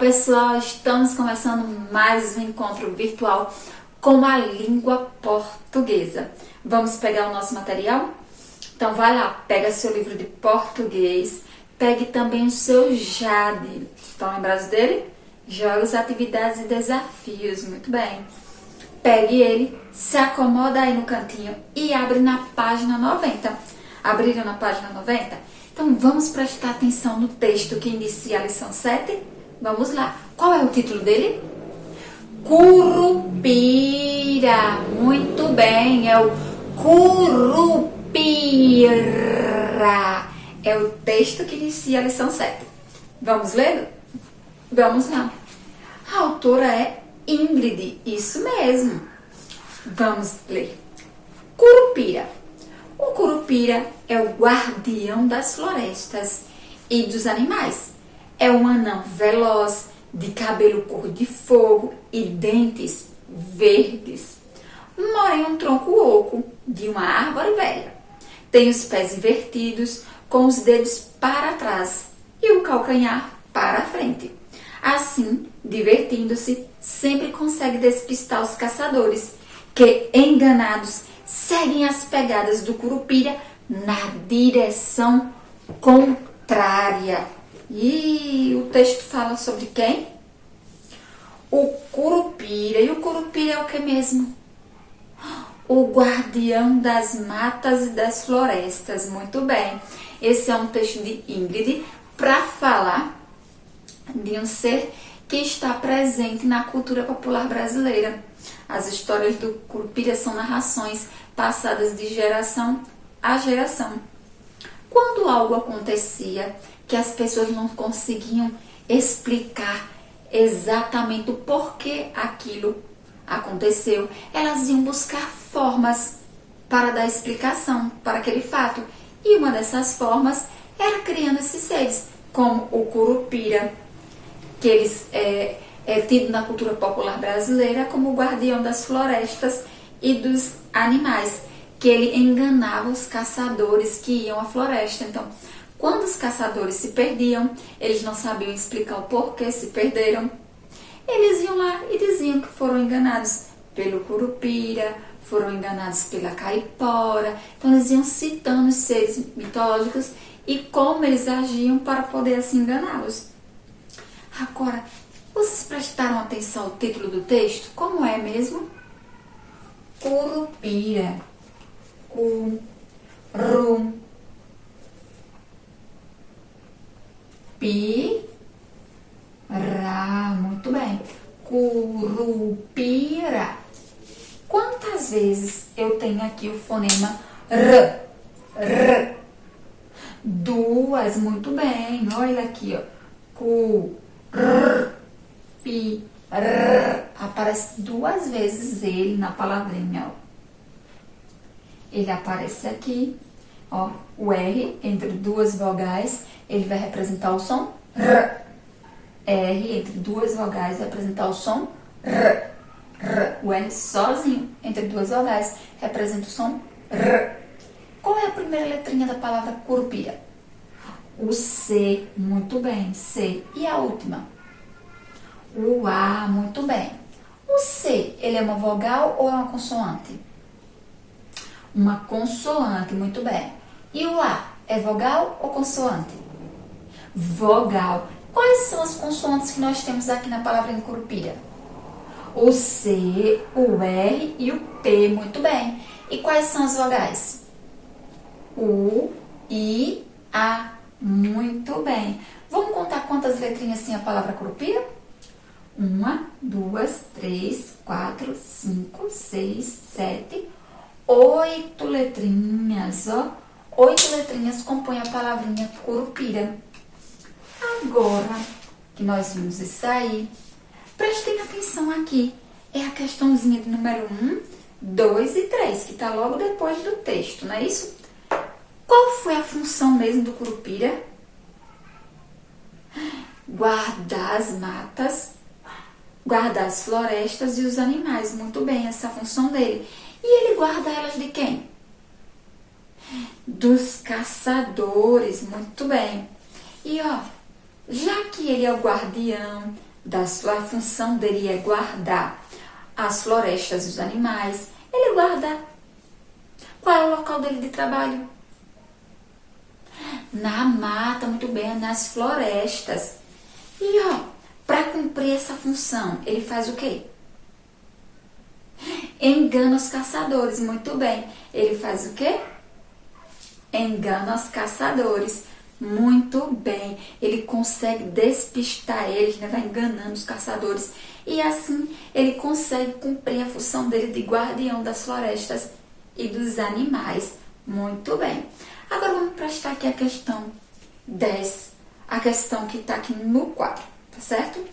pessoal, estamos começando mais um encontro virtual com a língua portuguesa. Vamos pegar o nosso material? Então vai lá, pega seu livro de português, pegue também o seu JAD. Estão lembrados dele? Jogos, atividades e desafios, muito bem. Pegue ele, se acomoda aí no cantinho e abre na página 90. Abriram na página 90? Então vamos prestar atenção no texto que inicia a lição 7? Vamos lá. Qual é o título dele? Curupira. Muito bem, é o Curupira. É o texto que inicia a lição 7. Vamos ler? Vamos lá. A autora é Ingrid, isso mesmo. Vamos ler. Curupira. O curupira é o guardião das florestas e dos animais. É um anão veloz, de cabelo cor de fogo e dentes verdes. Mora em um tronco oco de uma árvore velha. Tem os pés invertidos, com os dedos para trás e o calcanhar para a frente. Assim, divertindo-se, sempre consegue despistar os caçadores, que, enganados, seguem as pegadas do curupira na direção contrária. E o texto fala sobre quem? O curupira. E o curupira é o que mesmo? O guardião das matas e das florestas. Muito bem. Esse é um texto de Ingrid para falar de um ser que está presente na cultura popular brasileira. As histórias do curupira são narrações passadas de geração a geração. Quando algo acontecia que as pessoas não conseguiam explicar exatamente o porquê aquilo aconteceu, elas iam buscar formas para dar explicação para aquele fato. E uma dessas formas era criando esses seres, como o curupira, que eles é tido na cultura popular brasileira como o guardião das florestas e dos animais, que ele enganava os caçadores que iam à floresta. Então, quando os caçadores se perdiam, eles não sabiam explicar o porquê se perderam, eles iam lá e diziam que foram enganados pelo curupira, foram enganados pela caipora. Então, eles iam citando os seres mitológicos e como eles agiam para poder assim enganá-los. Agora, vocês prestaram atenção ao título do texto? Como é mesmo? Curupira. Muito bem. Curupira. Quantas vezes eu tenho aqui o fonema R? R. Duas, muito bem. Olha aqui, ó. Aparece duas vezes ele na palavrinha, ó. Ele aparece aqui, ó, o R entre duas vogais, ele vai representar o som R. R entre duas vogais vai representar o som R. R. O R sozinho entre duas vogais representa o som R. Qual é a primeira letrinha da palavra curupira? O C, muito bem, C. E a última? O A, muito bem. O C, ele é uma vogal ou é uma consoante? Uma consoante, muito bem. E o A, é vogal ou consoante? Vogal. Quais são as consoantes que nós temos aqui na palavra curupira? O C, o R e o P, muito bem. E quais são as vogais? U, I, A, muito bem. Vamos contar quantas letrinhas tem a palavra curupira? 1, 2, 3, 4, 5, 6, 7, 8 letrinhas, ó. 8 letrinhas compõem a palavrinha curupira. Agora que nós vimos isso aí, prestem atenção aqui. É a questãozinha de número 1, 2 e 3, que está logo depois do texto, não é isso? Qual foi a função mesmo do curupira? Guardar as matas, guardar as florestas e os animais. Muito bem, essa é a função dele. E ele guarda elas de quem? Dos caçadores. Muito bem. E ó, já que ele é o guardião A função dele é guardar as florestas e os animais. Ele guarda. Qual é o local dele de trabalho? Na mata, muito bem, nas florestas. E para cumprir essa função, ele faz o quê? Engana os caçadores, muito bem. Ele faz o quê? Engana os caçadores, muito bem. Ele consegue despistar eles, né? Vai enganando os caçadores. E assim ele consegue cumprir a função dele de guardião das florestas e dos animais. Muito bem. Agora vamos prestar aqui a questão 10. A questão que está aqui no quadro, tá certo?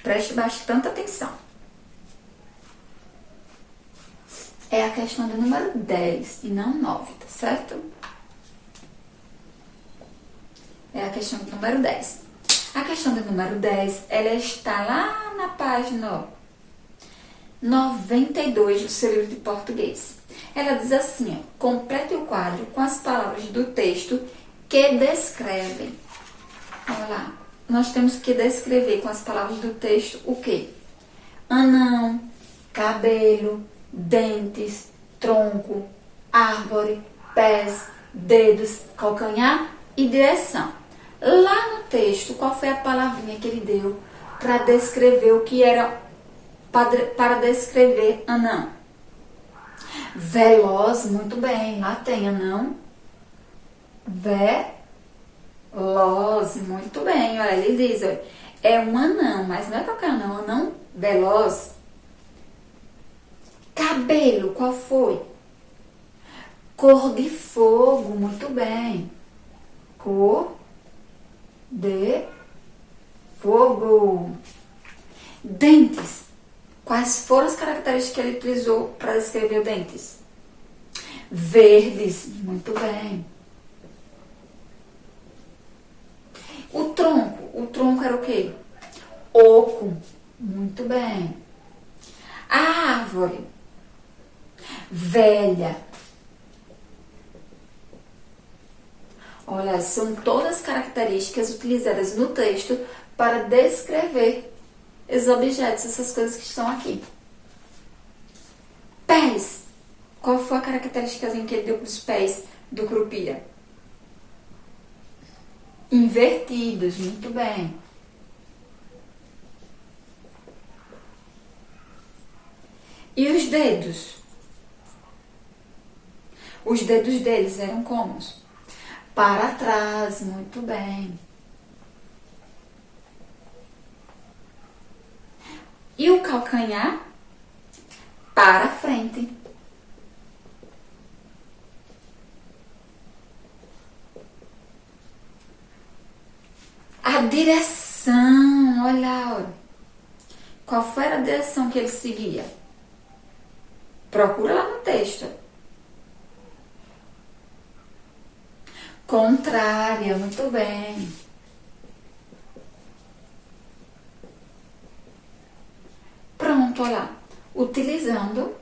Preste bastante atenção. É a questão do número 10 e não 9, tá certo? É a questão do número 10. A questão do número 10, ela está lá na página 92 do seu livro de português. Ela diz assim, complete o quadro com as palavras do texto que descrevem. Olha lá, nós temos que descrever com as palavras do texto o quê? Anão, cabelo, dentes, tronco, árvore, pés, dedos, calcanhar e direção. Lá no texto, qual foi a palavrinha que ele deu para descrever o que era, para descrever anão? Veloz, muito bem, lá tem anão. Veloz, muito bem, olha, ele diz, olha, é um anão, mas não é qualquer anão, anão veloz. Cabelo, qual foi? Cor de fogo, muito bem. Cor de fogo. Dentes. Quais foram as características que ele utilizou para descrever dentes? Verdes, muito bem. O tronco era o quê? Oco, muito bem. A árvore, velha. Olha, são todas características utilizadas no texto para descrever os objetos, essas coisas que estão aqui. Pés. Qual foi a característica que ele deu para os pés do Curupira? Invertidos, muito bem. E os dedos? Os dedos deles eram como? Para trás, muito bem. E o calcanhar? Para frente. A direção, olha. Qual foi a direção que ele seguia? Procura lá no texto. Contrária, muito bem. Pronto, olha lá. Utilizando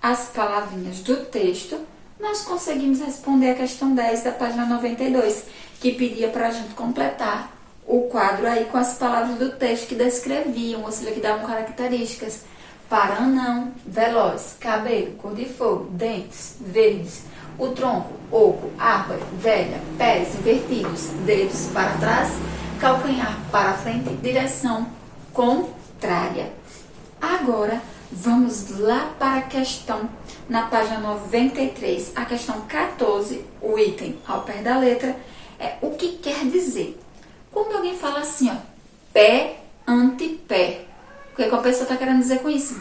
as palavrinhas do texto, nós conseguimos responder a questão 10 da página 92, que pedia para a gente completar o quadro aí com as palavras do texto que descreviam, ou seja, que davam características para anão, veloz, cabelo, cor de fogo, dentes, verdes, o tronco, oco, árvore, velha, pés invertidos, dedos para trás, calcanhar para frente, direção contrária. Agora, vamos lá para a questão na página 93, a questão 14, o item ao pé da letra, é o que quer dizer. Quando alguém fala assim, ó, pé ante pé, o que a pessoa está querendo dizer com isso?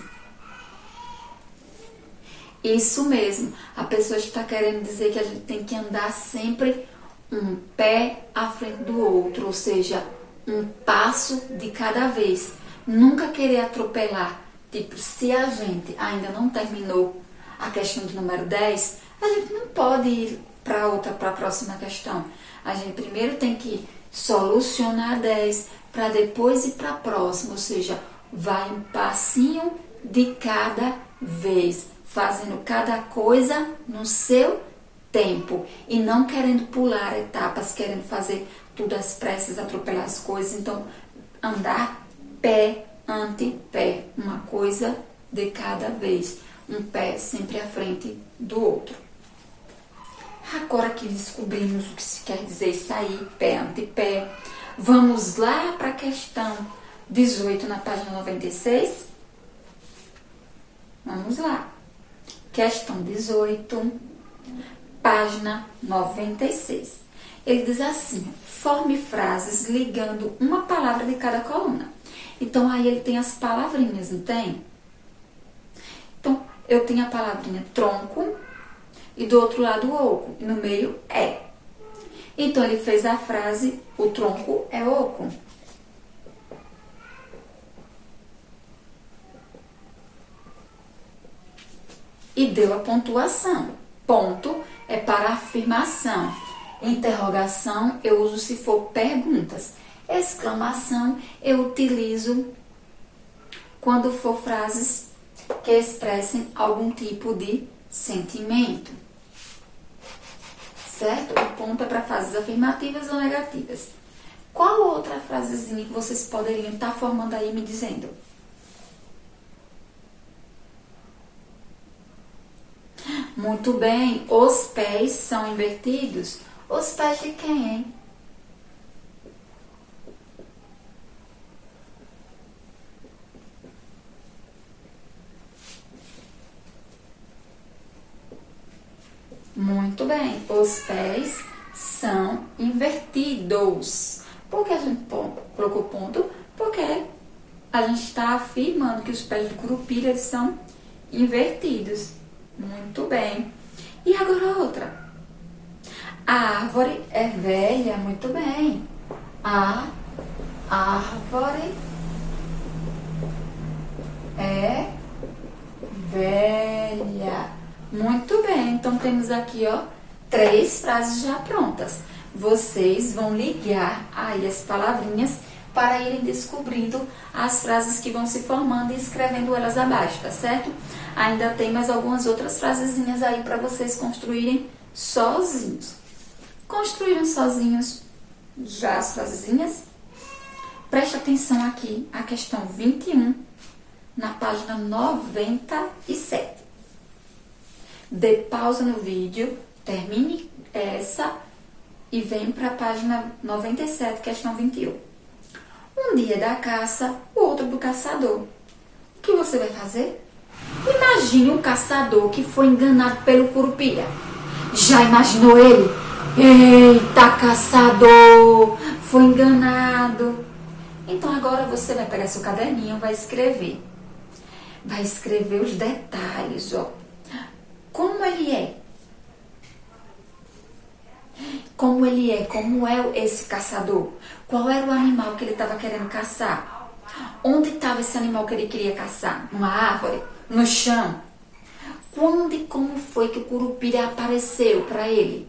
Isso mesmo, a pessoa está querendo dizer que a gente tem que andar sempre um pé à frente do outro, ou seja, um passo de cada vez. Nunca querer atropelar. Tipo, se a gente ainda não terminou a questão de número 10, a gente não pode ir para a próxima questão. A gente primeiro tem que solucionar a 10 para depois ir para a próxima, ou seja, vai um passinho de cada vez, fazendo cada coisa no seu tempo e não querendo pular etapas, querendo fazer tudo às pressas, atropelar as coisas. Então, andar pé ante pé, uma coisa de cada vez, um pé sempre à frente do outro. Agora que descobrimos o que se quer dizer isso aí, pé ante pé, vamos lá para a questão 18 na página 96? Vamos lá. Questão 18, página 96. Ele diz assim: forme frases ligando uma palavra de cada coluna. Então, aí ele tem as palavrinhas, não tem? Então, eu tenho a palavrinha tronco e do outro lado oco. E no meio é. Então, ele fez a frase: o tronco é oco. E deu a pontuação. Ponto é para afirmação. Interrogação eu uso se for perguntas. Exclamação eu utilizo quando for frases que expressem algum tipo de sentimento. Certo? O ponto é para frases afirmativas ou negativas. Qual outra frasezinha que vocês poderiam estar formando aí me dizendo? Muito bem, os pés são invertidos. Os pés de quem, hein? Muito bem, os pés são invertidos. Por que a gente colocou ponto? Porque a gente está afirmando que os pés do curupira eles são invertidos. Muito bem. E agora outra. A árvore é velha, muito bem. A árvore é velha. Muito bem. Então temos aqui, ó, 3 frases já prontas. Vocês vão ligar aí as palavrinhas para irem descobrindo as frases que vão se formando e escrevendo elas abaixo, tá certo? Ainda tem mais algumas outras frasezinhas aí para vocês construírem sozinhos. Construíram sozinhos já as frasezinhas? Preste atenção aqui, a questão 21, na página 97. Dê pausa no vídeo, termine essa e vem para a página 97, questão 21. Um dia da caça, o outro do caçador. O que você vai fazer? Imagine um caçador que foi enganado pelo curupira. Já imaginou ele? Eita, caçador! Foi enganado. Então agora você vai pegar seu caderninho, vai escrever. Vai escrever os detalhes, ó. Como ele é? Como ele é? Como é esse caçador? Qual era o animal que ele estava querendo caçar? Onde estava esse animal que ele queria caçar? Numa árvore? No chão? Quando e como foi que o curupira apareceu para ele?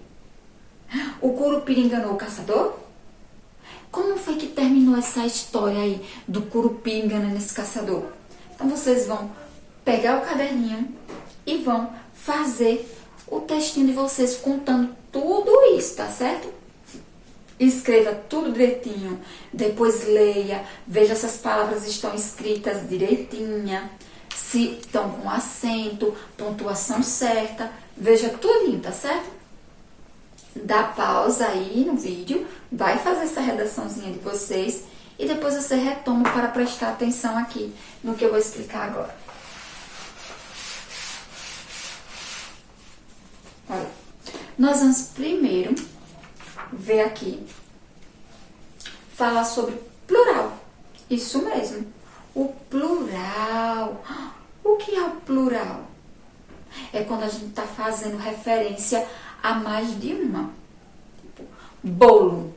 O curupira enganou o caçador? Como foi que terminou essa história aí do curupira enganando esse caçador? Então vocês vão pegar o caderninho e vão fazer o textinho de vocês contando tudo isso, tá certo? Escreva tudo direitinho, depois leia, veja se as palavras estão escritas direitinha, se estão com acento, pontuação certa, veja tudinho, tá certo? Dá pausa aí no vídeo, vai fazer essa redaçãozinha de vocês e depois você retoma para prestar atenção aqui no que eu vou explicar agora. Olha, nós vamos primeiro ver aqui, falar sobre plural. Isso mesmo, o plural. O que é o plural? É quando a gente está fazendo referência a mais de uma. Bolo.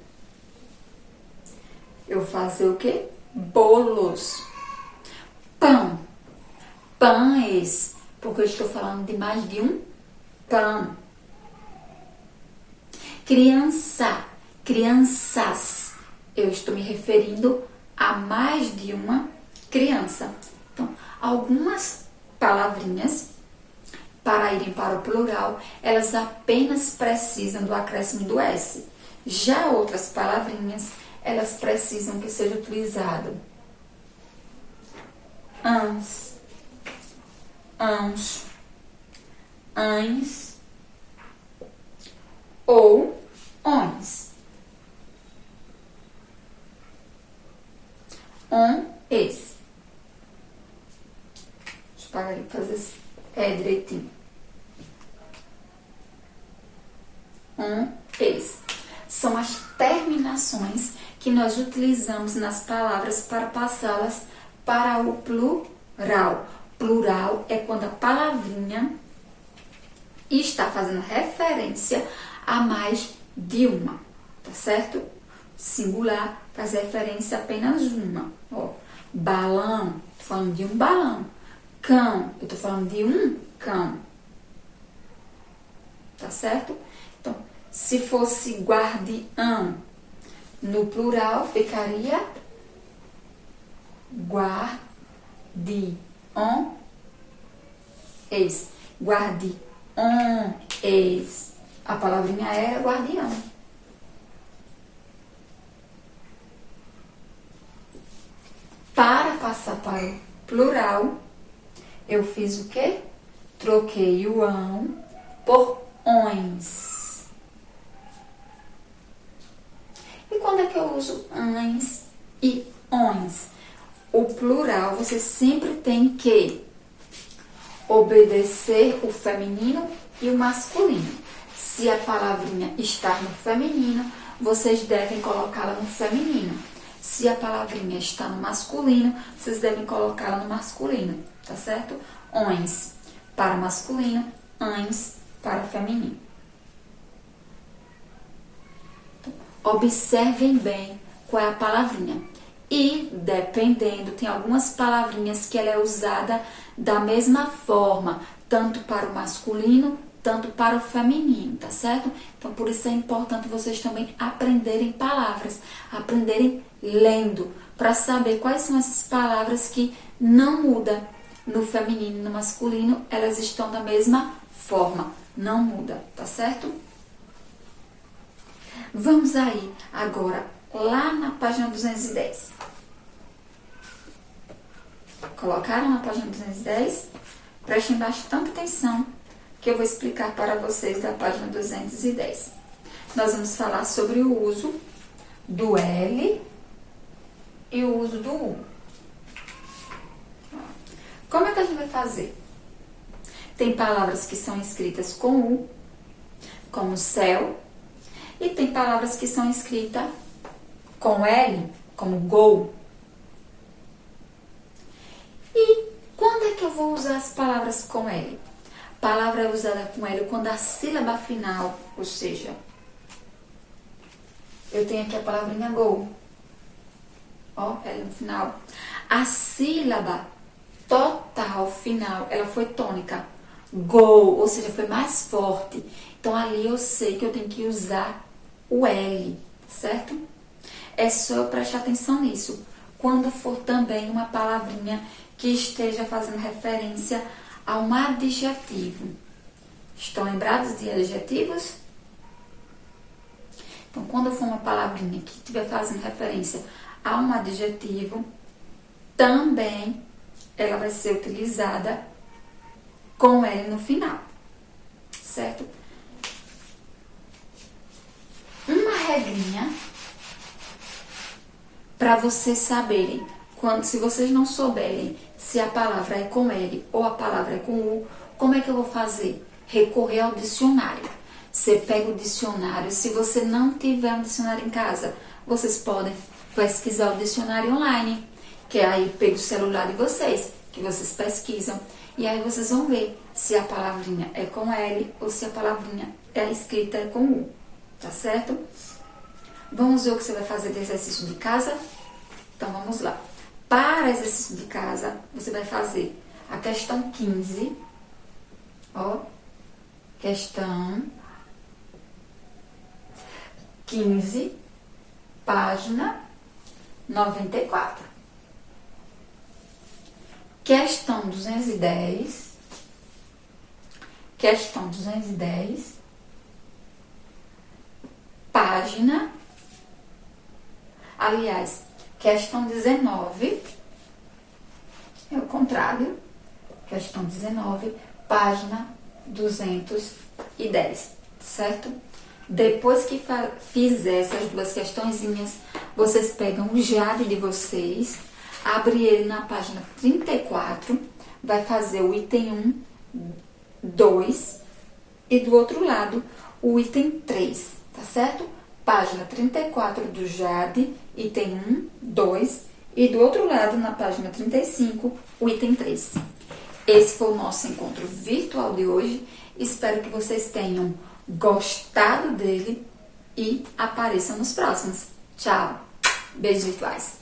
Eu fazer o quê? Bolos. Pão. Pães. Porque eu estou falando de mais de um pão. Criança. Crianças. Eu estou me referindo a mais de uma criança. Então, algumas palavrinhas, para irem para o plural, elas apenas precisam do acréscimo do S. Já outras palavrinhas, elas precisam que seja utilizado ans, ans, ans ou ons. Esse. Deixa eu parar ali fazer direitinho. Esse. São as terminações que nós utilizamos nas palavras para passá-las para o plural. Plural é quando a palavrinha está fazendo referência a mais de uma, tá certo? Singular faz referência a apenas uma. Ó, balão, tô falando de um balão. Cão, eu tô falando de um cão. Tá certo? Então, se fosse guardião, no plural ficaria guardiões. Guardiões. A palavrinha era guardião. Para passar para o plural, eu fiz o quê? Troquei o ão por ons. E quando é que eu uso ans e ons? O plural, você sempre tem que obedecer o feminino e o masculino. Se a palavrinha está no feminino, vocês devem colocá-la no feminino. Se a palavrinha está no masculino, vocês devem colocá-la no masculino, tá certo? Ons para masculino, ans para feminino. Então, observem bem qual é a palavrinha. E, dependendo, tem algumas palavrinhas que ela é usada da mesma forma, tanto para o masculino, tanto para o feminino, tá certo? Então, por isso é importante vocês também aprenderem palavras, aprenderem lendo, para saber quais são essas palavras que não mudam no feminino e no masculino, elas estão da mesma forma, não muda, tá certo? Vamos aí agora lá na página 210. Colocaram na página 210? Prestem bastante atenção que eu vou explicar para vocês da página 210. Nós vamos falar sobre o uso do L e o uso do U. Como é que a gente vai fazer? Tem palavras que são escritas com U, como céu, e tem palavras que são escritas com L, como gol. E quando é que eu vou usar as palavras com L? Palavra é usada com L quando a sílaba final, ou seja, eu tenho aqui a palavrinha gol. Ó, L no final. A sílaba total final, ela foi tônica. Gol, ou seja, foi mais forte. Então, ali eu sei que eu tenho que usar o L, certo? É só eu prestar atenção nisso. Quando for também uma palavrinha que esteja fazendo referência a um adjetivo. Estão lembrados de adjetivos? Então, quando for uma palavrinha que estiver fazendo referência a um adjetivo, também ela vai ser utilizada com L no final, certo? Uma regrinha para vocês saberem, se vocês não souberem se a palavra é com L ou a palavra é com U, como é que eu vou fazer? Recorrer ao dicionário. Você pega o dicionário, se você não tiver um dicionário em casa, vocês podem pesquisar o dicionário online, que aí pega o celular de vocês, que vocês pesquisam, e aí vocês vão ver se a palavrinha é com L ou se a palavrinha é escrita com U, tá certo? Vamos ver o que você vai fazer de exercício de casa? Então, vamos lá. Para exercício de casa, você vai fazer a questão 15, ó, questão 15, página 94. Questão 210, página, aliás, questão 19, é o contrário, questão 19, página 210, certo? Depois que fizer essas duas questõezinhas, vocês pegam o Jade de vocês, abre ele na página 34, vai fazer o item 1, 2 e do outro lado o item 3, tá certo? Página 34 do Jade, item 1, 2 e do outro lado, na página 35, o item 3. Esse foi o nosso encontro virtual de hoje. Espero que vocês tenham gostado dele e apareçam nos próximos. Tchau! Beijos virtuais!